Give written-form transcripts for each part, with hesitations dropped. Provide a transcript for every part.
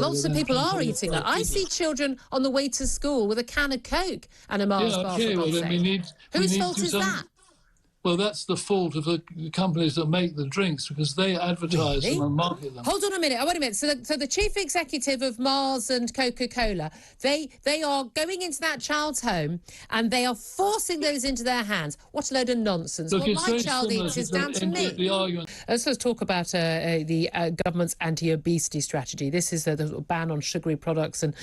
Lots of people are eating that. I see children on the way to school with a can of Coke and a Mars bar, for God's sake. Whose fault is that? Well, that's the fault of the companies that make the drinks, because they advertise them and market them. Hold on a minute. Oh, wait a minute. So the chief executive of Mars and Coca-Cola, they are going into that child's home and they are forcing those into their hands. What a load of nonsense. Look, what my child eats is down to me. Let's talk about the government's anti-obesity strategy. This is the ban on sugary products and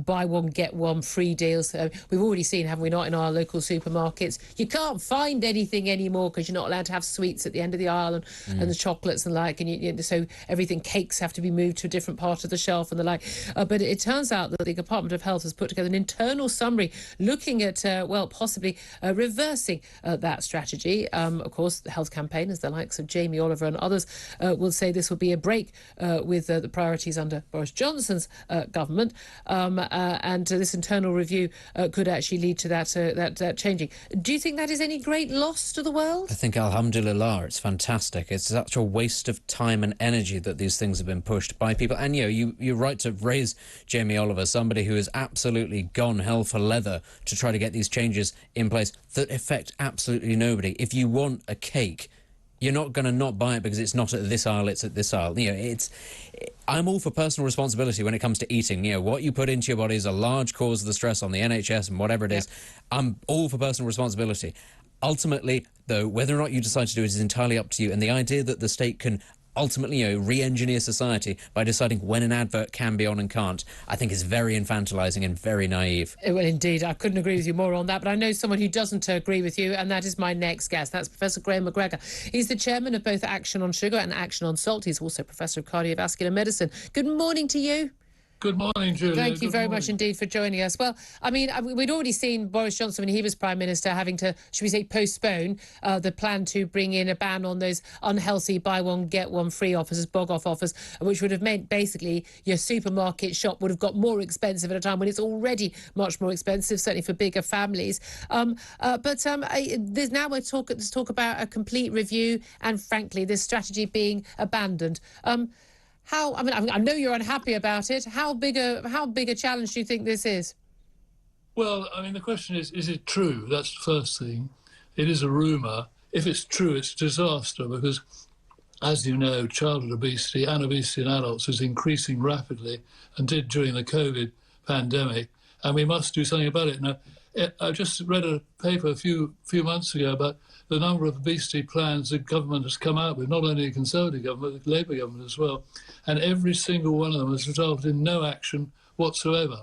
buy one, get one free deals. We've already seen, haven't we not, in our local supermarkets. You can't find anything anymore because you're not allowed to have sweets at the end of the aisle and the chocolates and the like, and so everything, cakes have to be moved to a different part of the shelf and the like. But it turns out that the Department of Health has put together an internal summary looking at, possibly reversing that strategy. Of course, the health campaigners, the likes of Jamie Oliver and others, will say this will be a break with the priorities under Boris Johnson's government, and this internal review could actually lead to that changing. Do you think that is any great loss to the world? I think, alhamdulillah, it's fantastic. It's such a waste of time and energy that these things have been pushed by people. And, you're right to raise Jamie Oliver, somebody who has absolutely gone hell for leather to try to get these changes in place that affect absolutely nobody. If you want a cake, you're not going to not buy it because it's not at this aisle, it's at this aisle. I'm all for personal responsibility when it comes to eating. What you put into your body is a large cause of the stress on the NHS and whatever it is. I'm all for personal responsibility. Ultimately, though, whether or not you decide to do it is entirely up to you. And the idea that the state can ultimately, re-engineer society by deciding when an advert can be on and can't, I think is very infantilising and very naive. Well, indeed, I couldn't agree with you more on that, but I know someone who doesn't agree with you, and that is my next guest. That's Professor Graham McGregor. He's the chairman of both Action on Sugar and Action on Salt. He's also Professor of Cardiovascular Medicine. Good morning to you. Good morning, Julia. Thank you very much indeed for joining us. Well, I mean, we'd already seen Boris Johnson when he was Prime Minister having to, should we say, postpone the plan to bring in a ban on those unhealthy buy one, get one free offers, bog-off offers, which would have meant basically your supermarket shop would have got more expensive at a time when it's already much more expensive, certainly for bigger families. There's now let's talk about a complete review and, frankly, this strategy being abandoned. I know you're unhappy about it. How big a challenge do you think this is? Well, the question is it true? That's the first thing. It is a rumour. If it's true, it's a disaster because, as you know, childhood obesity and obesity in adults is increasing rapidly and did during the COVID pandemic, and we must do something about it. Now, I just read a paper a few months ago about the number of obesity plans the government has come out with, not only the Conservative government, but the Labour government as well, and every single one of them has resulted in no action whatsoever.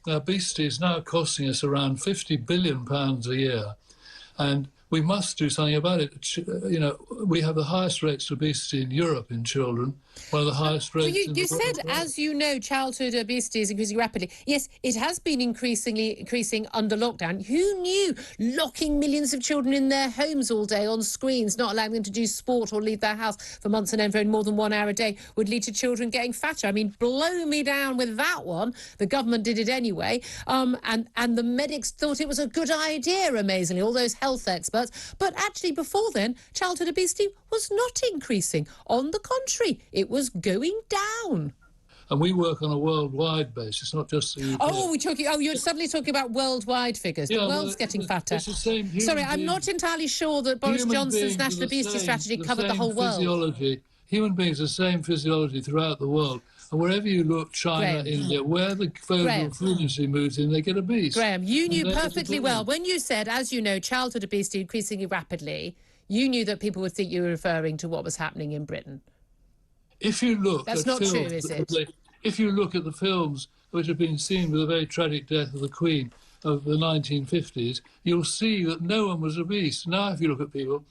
Now, obesity is now costing us around £50 billion a year, and we must do something about it. We have the highest rates of obesity in Europe in children, one of the highest rates in the world. You said, as you know, childhood obesity is increasing rapidly. Yes, it has been increasing under lockdown. Who knew locking millions of children in their homes all day on screens, not allowing them to do sport or leave their house for months and end for more than 1 hour a day, would lead to children getting fatter? Blow me down with that one. The government did it anyway, and the medics thought it was a good idea, amazingly, all those health experts. But actually, before then, childhood obesity was not increasing. On the contrary, it was going down. And we work on a worldwide basis, not just the UK. You're suddenly talking about worldwide figures. The world's getting fatter. It's the same Sorry, I'm not entirely sure that Boris Johnson's national obesity strategy covered the whole world. Human beings have the same physiology throughout the world. And wherever you look, China, India, where the food industry moves in, they get obese. Graham, you knew perfectly well, when you said, as you know, childhood obesity increasing rapidly, you knew that people would think you were referring to what was happening in Britain. If you look That's not true, is it? If you look at the films which have been seen with the very tragic death of the Queen of the 1950s, you'll see that no one was obese. Now, if you look at people,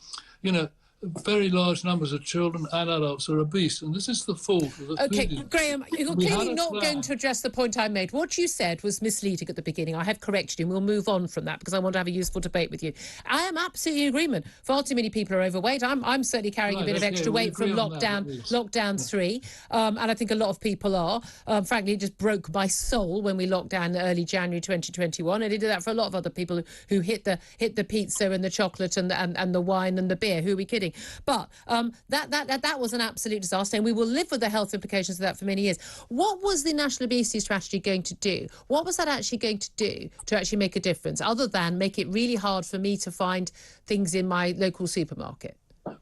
very large numbers of children and adults are obese, and this is the fault of the food industry. Graham, you're clearly not going to address the point I made. What you said was misleading at the beginning. I have corrected you, and we'll move on from that because I want to have a useful debate with you. I am absolutely in agreement. Far too many people are overweight. I'm certainly carrying a bit of extra weight from lockdown 3, and I think a lot of people are. Frankly, it just broke my soul when we locked down early January 2021, and it did that for a lot of other people who hit the pizza and the chocolate and the wine and the beer. Who are we kidding? thing. But that was an absolute disaster, and we will live with the health implications of that for many years. What was the National Obesity Strategy going to do? What was that actually going to do to actually make a difference, other than make it really hard for me to find things in my local supermarket?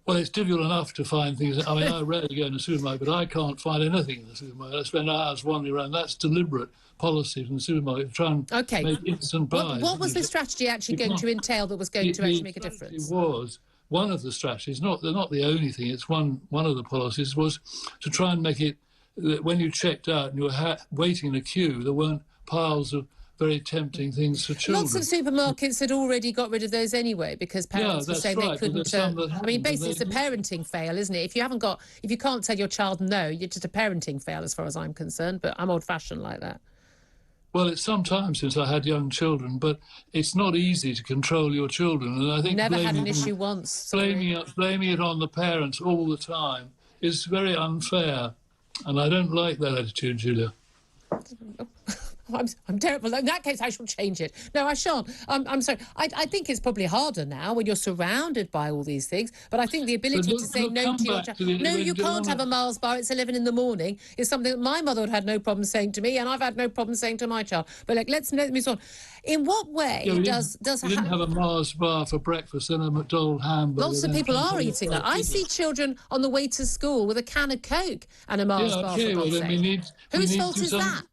Well, it's difficult enough to find things. I mean, I rarely go in the supermarket, but I can't find anything in the supermarket. I spend hours wandering around. That's deliberate policy from the supermarket to try and make instant buys. What was the strategy actually going to entail that was going to actually make a difference? It was one of the strategies, they're not the only thing. It's one of the policies was to try and make it that when you checked out and you were waiting in a queue, there weren't piles of very tempting things for children. Lots of supermarkets had already got rid of those anyway because parents were saying they couldn't. I mean, basically, it's a parenting fail, isn't it? If you can't tell your child no, you're just a parenting fail, as far as I'm concerned. But I'm old-fashioned like that. Well, it's some time since I had young children, but it's not easy to control your children, and I think never had an issue once. Blaming it on the parents all the time is very unfair, and I don't like that attitude, Julia. I'm terrible. In that case, I shall change it. No, I shan't. I'm sorry. I think it's probably harder now when you're surrounded by all these things. But I think the ability to say no to your child. No, you can't have a Mars bar. It's 11 in the morning. Is something that my mother had no problem saying to me, and I've had no problem saying to my child. But let's move on. In what way does you didn't have a Mars bar for breakfast and a McDonald's hamburger? Lots of people are eating that. I see children on the way to school with a can of Coke and a Mars bar. For God's sake. Whose fault is that?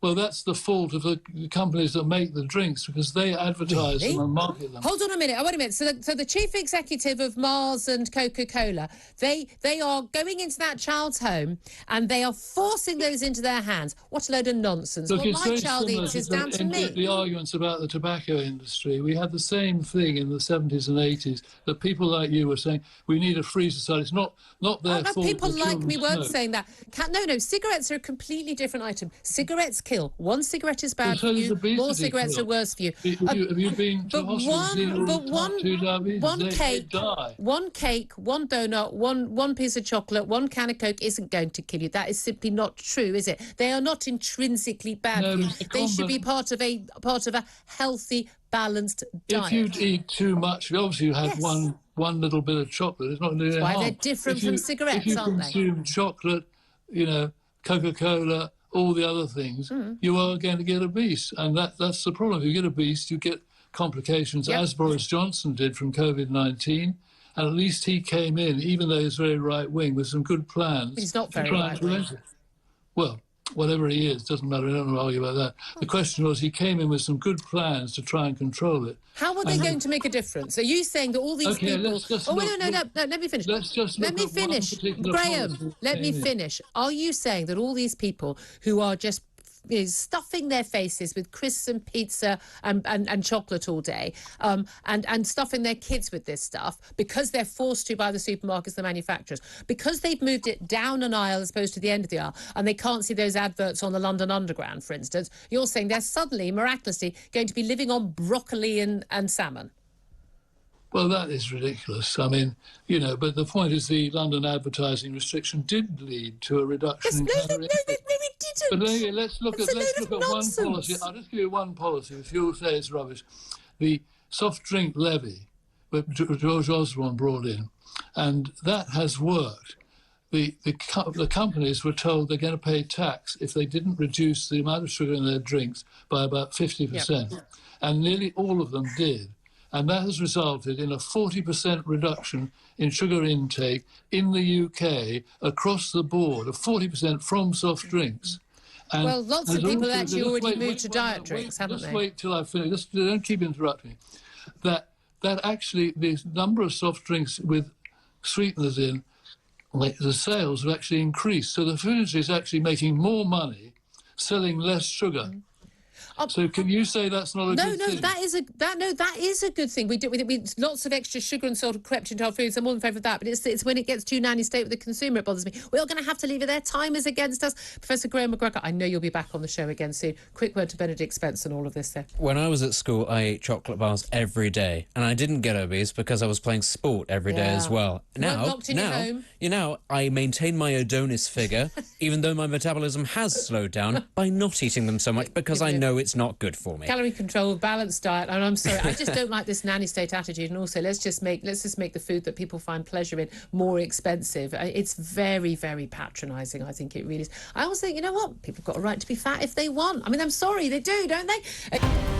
Well, that's the fault of the companies that make the drinks because they advertise them and market them. Hold on a minute. Wait a minute. So the chief executive of Mars and Coca-Cola, they are going into that child's home and they are forcing those into their hands. What a load of nonsense. Look, what my child eats is down to me. The arguments about the tobacco industry, we had the same thing in the 70s and 80s that people like you were saying, we need a free society. It's not their fault. People like me weren't saying that. No, cigarettes are a completely different item. Cigarettes kill. One cigarette is bad for you, more cigarettes are worse for you. Have you been to hospital? One cake, one donut, one piece of chocolate, one can of Coke isn't going to kill you. That is simply not true, is it? They are not intrinsically bad for you. They should be part of a healthy, balanced diet. If you eat too much, obviously you have one little bit of chocolate. It's not doing any harm. Why they're different from cigarettes, aren't they? If you consume chocolate, Coca-Cola, all the other things, you are going to get obese. And that's the problem. If you get obese, you get complications, as Boris Johnson did from COVID-19. And at least he came in, even though he's very right-wing, with some good plans. He's not very right-wing. Well, whatever he is, doesn't matter. I don't want to argue about that. The question was he came in with some good plans to try and control it. How are they going to make a difference? Are you saying that all these people... let me finish. Let me finish. Graham, let me finish. Are you saying that all these people who are just stuffing their faces with crisps and pizza and chocolate all day and stuffing their kids with this stuff because they're forced to by the supermarkets, the manufacturers, because they've moved it down an aisle as opposed to the end of the aisle and they can't see those adverts on the London Underground, for instance, you're saying they're suddenly, miraculously, going to be living on broccoli and salmon? Well, that is ridiculous. I mean, but the point is the London advertising restriction did lead to a reduction in calorie intake. But let's look at one policy. I'll just give you one policy, which you'll say is rubbish. The soft drink levy, which George Osborne brought in, and that has worked. The companies were told they're going to pay tax if they didn't reduce the amount of sugar in their drinks by about 50%. And nearly all of them did. And that has resulted in a 40% reduction in sugar intake in the UK across the board, a 40% from soft drinks. And well, lots of people actually already moved to diet drinks, haven't they? Just wait till I finish. Don't keep interrupting me. That actually the number of soft drinks with sweeteners in, the sales have actually increased. So the food industry is actually making more money selling less sugar. So can you say that's not a good thing? That is a good thing. We lots of extra sugar and salt have crept into our foods. I'm more in favour of that. But it's when it gets too nanny state with the consumer, it bothers me. We're all going to have to leave it there. Time is against us. Professor Graham McGregor, I know you'll be back on the show again soon. Quick word to Benedict Spence and all of this there. When I was at school, I ate chocolate bars every day, and I didn't get obese because I was playing sport every day as well. Now, I maintain my Adonis figure, even though my metabolism has slowed down by not eating them so much because I know no, it's not good for me. Calorie control, balanced diet, and I'm sorry, I just don't like this nanny state attitude. And also, let's just make the food that people find pleasure in more expensive. It's very, very patronising. I think it really is. I also think, you know what? People have got a right to be fat if they want. I mean, I'm sorry, they do, don't they?